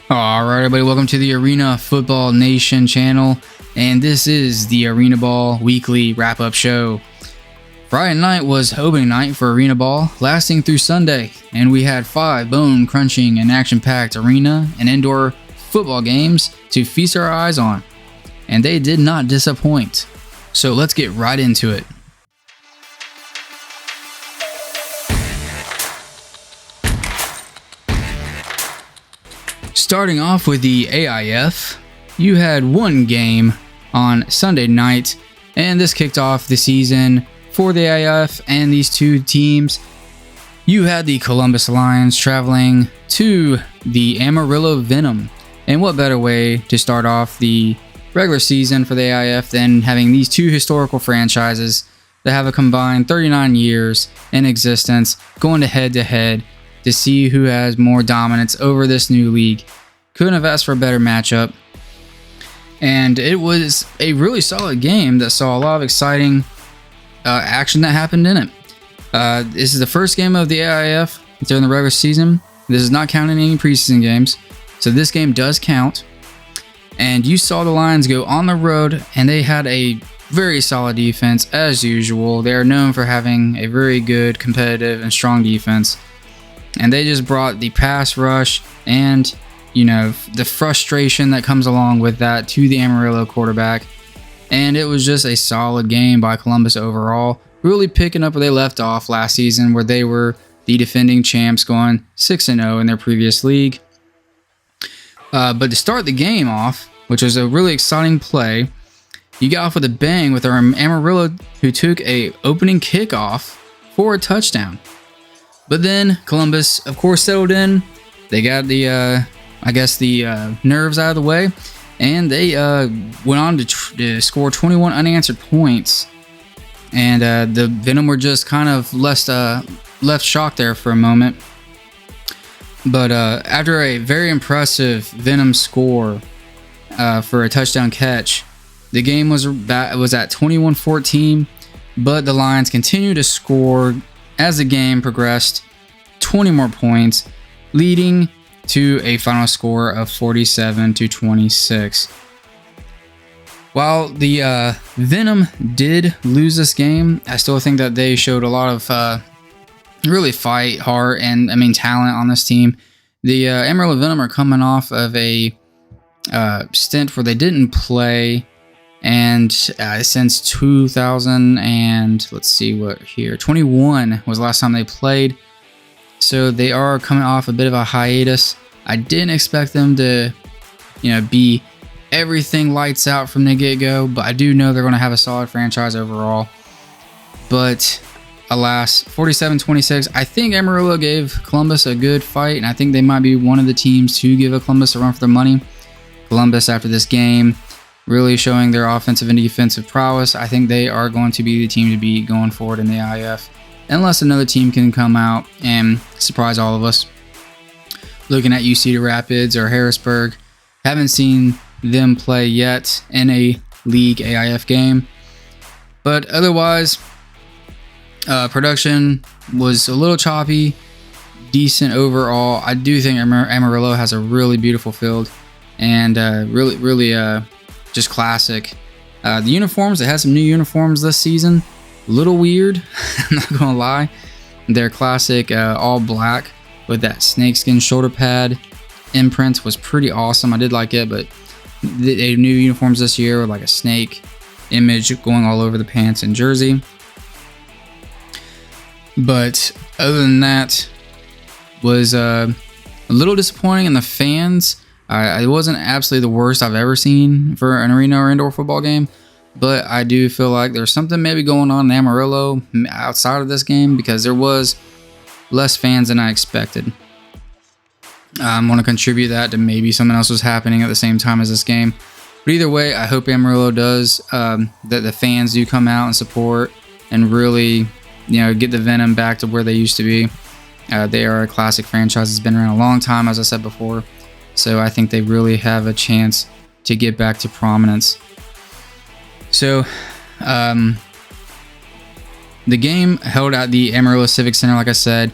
Alright, everybody, welcome to the Arena Football Nation channel, and this is the Arenaball weekly wrap-up show. Friday night was opening night for Arenaball, lasting through Sunday, and we had 5 bone-crunching and action-packed arena and indoor football games to feast our eyes on, and they did not disappoint. So let's get right into it. Starting off with the AIF, you had one game on Sunday night, and this kicked off the season for the AIF and these two teams. You had the Columbus Lions traveling to the Amarillo Venom, and what better way to start off the regular season for the AIF than having these two historical franchises that have a combined 39 years in existence going head to head to see who has more dominance over this new league. Couldn't have asked for a better matchup. And it was a really solid game that saw a lot of exciting action that happened in it. This is the first game of the AIF during the regular season. This is not counting any preseason games. So this game does count. And you saw the Lions go on the road, and they had a very solid defense as usual. They are known for having a very good, competitive, and strong defense. And they just brought the pass rush and, the frustration that comes along with that to the Amarillo quarterback. And it was just a solid game by Columbus overall, really picking up where they left off last season, where they were the defending champs going 6-0 in their previous league. But to start the game off, which was a really exciting play, you got off with a bang with our Amarillo, who took a opening kickoff for a touchdown. But then Columbus, of course, settled in. They got the, nerves out of the way, and they went on to score 21 unanswered points. And the Venom were just kind of left shocked there for a moment. But after a very impressive Venom score for a touchdown catch, the game was at 21-14, but the Lions continued to score as the game progressed, 20 more points, leading to a final score of 47-26. While the Venom did lose this game, I still think that they showed a lot of really fight, heart, and talent on this team. The Amarillo Venom are coming off of a stint where they didn't play, and since 2000 and 21 was the last time they played. So they are coming off a bit of a hiatus. I didn't expect them to, be everything lights out from the get-go, but I do know they're going to have a solid franchise overall. But alas, 47-26. I think Amarillo gave Columbus a good fight, and I think they might be one of the teams to give Columbus a run for their money. Columbus, after this game, really showing their offensive and defensive prowess. I think they are going to be the team to beat going forward in the IF, unless another team can come out and surprise all of us. Looking at UC Rapids or Harrisburg, haven't seen them play yet in a league AIF game. But otherwise, production was a little choppy, decent overall. I do think Amarillo has a really beautiful field and really just classic. The uniforms, they had some new uniforms this season. A little weird, I'm not gonna lie. Their classic all black with that snakeskin shoulder pad imprint was pretty awesome. I did like it, but the new uniforms this year with like a snake image going all over the pants and jersey. But other than that, was a little disappointing in the fans. It wasn't absolutely the worst I've ever seen for an arena or indoor football game, but I do feel like there's something maybe going on in Amarillo outside of this game, because there was less fans than I expected. I'm going to contribute that to maybe something else was happening at the same time as this game. But either way, I hope Amarillo does, that the fans do come out and support and really, get the Venom back to where they used to be. They are a classic franchise. It's been around a long time, as I said before. So I think they really have a chance to get back to prominence. So, the game held at the Amarillo Civic Center, like I said.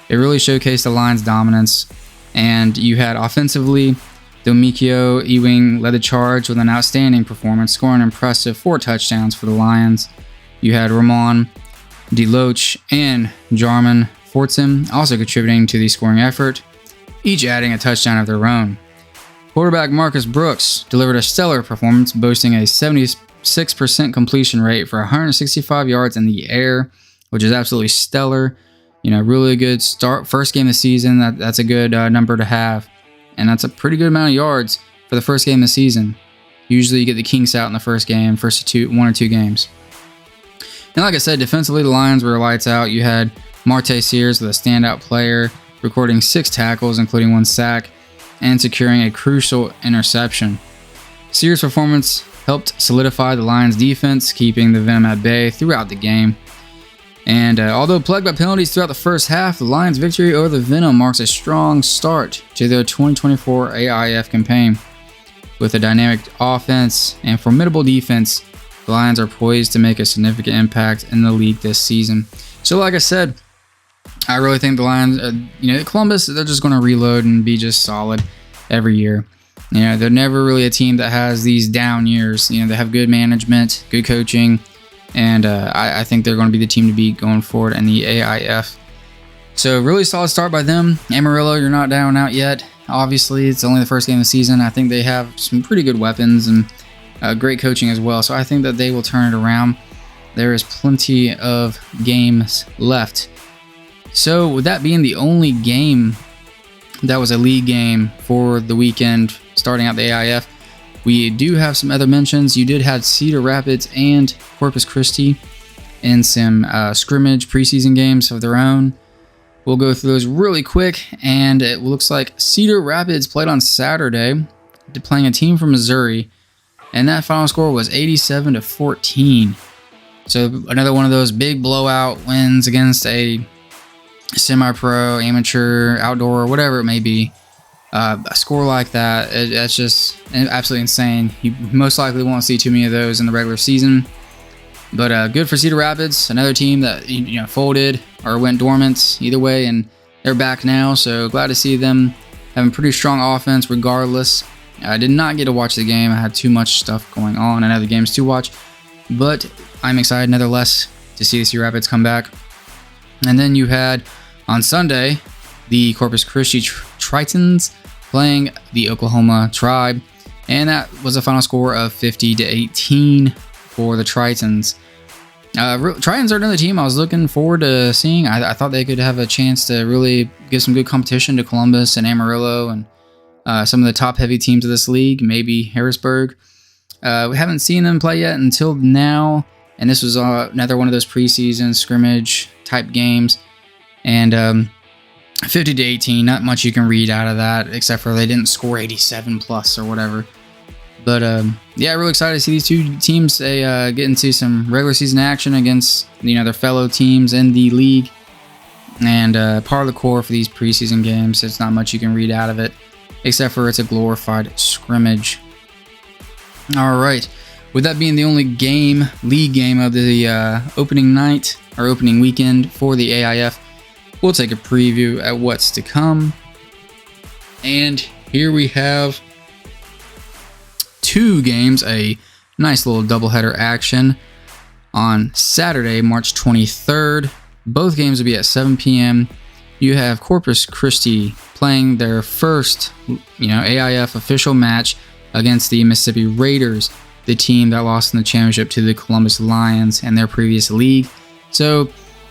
It really showcased the Lions' dominance. And you had offensively Domikio Ewing led the charge with an outstanding performance, scoring an impressive 4 touchdowns for the Lions. You had Ramon DeLoach and Jarman Fortson also contributing to the scoring effort, each adding a touchdown of their own. Quarterback Marcus Brooks delivered a stellar performance, boasting a 76% completion rate for 165 yards in the air, which is absolutely stellar. Really good start. First game of the season, that's a good number to have. And that's a pretty good amount of yards for the first game of the season. Usually you get the kinks out in the first game, one or two games. And like I said, defensively, the Lions were lights out. You had Marte Sears with a standout player, recording 6 tackles, including 1 sack, and securing a crucial interception. Sears' performance helped solidify the Lions' defense, keeping the Venom at bay throughout the game. And although plagued by penalties throughout the first half, the Lions' victory over the Venom marks a strong start to their 2024 AIF campaign. With a dynamic offense and formidable defense, the Lions are poised to make a significant impact in the league this season. So like I said, I really think the Lions, Columbus, they're just going to reload and be just solid every year. They're never really a team that has these down years. They have good management, good coaching, and I think they're going to be the team to beat going forward in the AIF. So really solid start by them. Amarillo, you're not down out yet. Obviously, it's only the first game of the season. I think they have some pretty good weapons and great coaching as well. So I think that they will turn it around. There is plenty of games left. So with that being the only game that was a league game for the weekend starting out the AIF, we do have some other mentions. You did have Cedar Rapids and Corpus Christi in some scrimmage preseason games of their own. We'll go through those really quick, and it looks like Cedar Rapids played on Saturday, playing a team from Missouri, and that final score was 87-14. So another one of those big blowout wins against a semi-pro, amateur, outdoor, whatever it may be. A score like that, that's just absolutely insane. You most likely won't see too many of those in the regular season. But good for Cedar Rapids, another team that folded or went dormant either way, and they're back now. So glad to see them having pretty strong offense regardless. I did not get to watch the game. I had too much stuff going on and other games to watch. But I'm excited nevertheless to see the Cedar Rapids come back. And then you had on Sunday the Corpus Christi Tritons playing the Oklahoma Tribe, and that was a final score of 50-18 for the Tritons. Tritons are another team I was looking forward to seeing. I thought they could have a chance to really give some good competition to Columbus and Amarillo and some of the top-heavy teams of this league, maybe Harrisburg. We haven't seen them play yet until now, and this was another one of those preseason scrimmage-type games. And 50-18, not much you can read out of that, except for they didn't score 87+ or whatever. But yeah, really excited to see these two teams get into some regular season action against their fellow teams in the league. And part of the core for these preseason games, there's not much you can read out of it, except for it's a glorified scrimmage. All right, with that being the only league game of the opening night or opening weekend for the AIF, we'll take a preview at what's to come. And here we have 2 games, a nice little doubleheader action on Saturday, March 23rd. Both games will be at 7 p.m. You have Corpus Christi playing their first, AIF official match against the Mississippi Raiders, the team that lost in the championship to the Columbus Lions in their previous league. So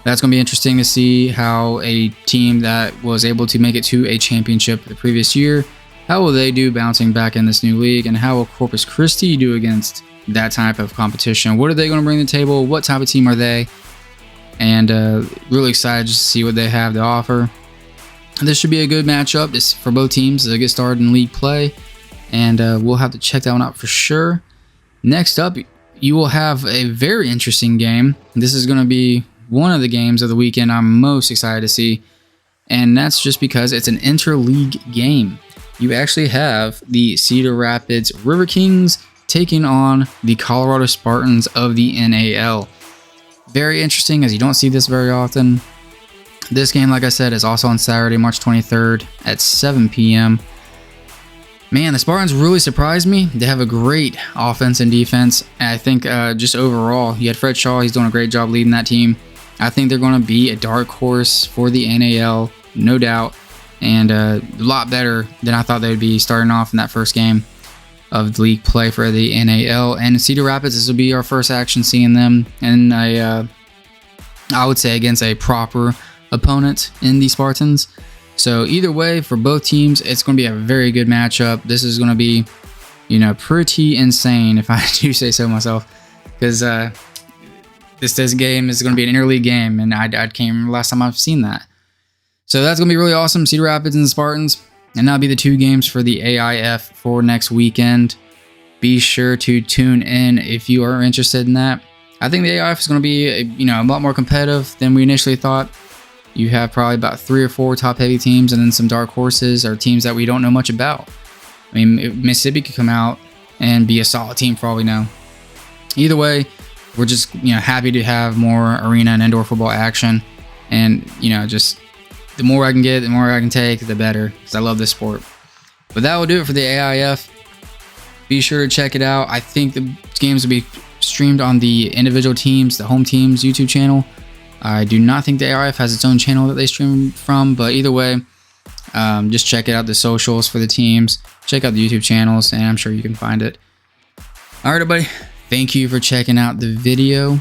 that's going to be interesting to see how a team that was able to make it to a championship the previous year, how will they do bouncing back in this new league, and how will Corpus Christi do against that type of competition? What are they going to bring to the table? What type of team are they? And really excited just to see what they have to offer. This should be a good matchup for both teams as they get started in league play, and we'll have to check that one out for sure. Next up, you will have a very interesting game. This is going to be one of the games of the weekend I'm most excited to see, and that's just because it's an interleague game. You actually have the Cedar Rapids River Kings taking on the Colorado Spartans of the NAL. Very interesting, as you don't see this very often. This game, like I said, is also on Saturday, March 23rd at 7 p.m. Man, the Spartans really surprised me. They have a great offense and defense. And I think just overall, you had Fred Shaw. He's doing a great job leading that team. I think they're going to be a dark horse for the NAL, no doubt. And a lot better than I thought they would be starting off in that first game of the league play for the NAL. And Cedar Rapids, this will be our first action seeing them. And I would say against a proper opponent in the Spartans. So either way, for both teams, it's going to be a very good matchup. This is going to be, pretty insane, if I do say so myself, because this game is going to be an interleague game, and I can't remember last time I've seen that. So that's going to be really awesome. Cedar Rapids and the Spartans, and that'll be the 2 games for the AIF for next weekend. Be sure to tune in if you are interested in that. I think the AIF is going to be a lot more competitive than we initially thought. You have probably about 3 or 4 top-heavy teams, and then some dark horses or teams that we don't know much about. I mean, Mississippi could come out and be a solid team for all we know. Either way, we're just happy to have more arena and indoor football action, and just the more I can get, the more I can take, the better, because I love this sport. But that will do it for the AIF. Be sure to check it out. I think the games will be streamed on the individual teams, the home teams YouTube channel. I do not think the AIF has its own channel that they stream from, but either way, just check it out, the socials for the teams. Check out the YouTube channels, and I'm sure you can find it. All right, everybody. Thank you for checking out the video.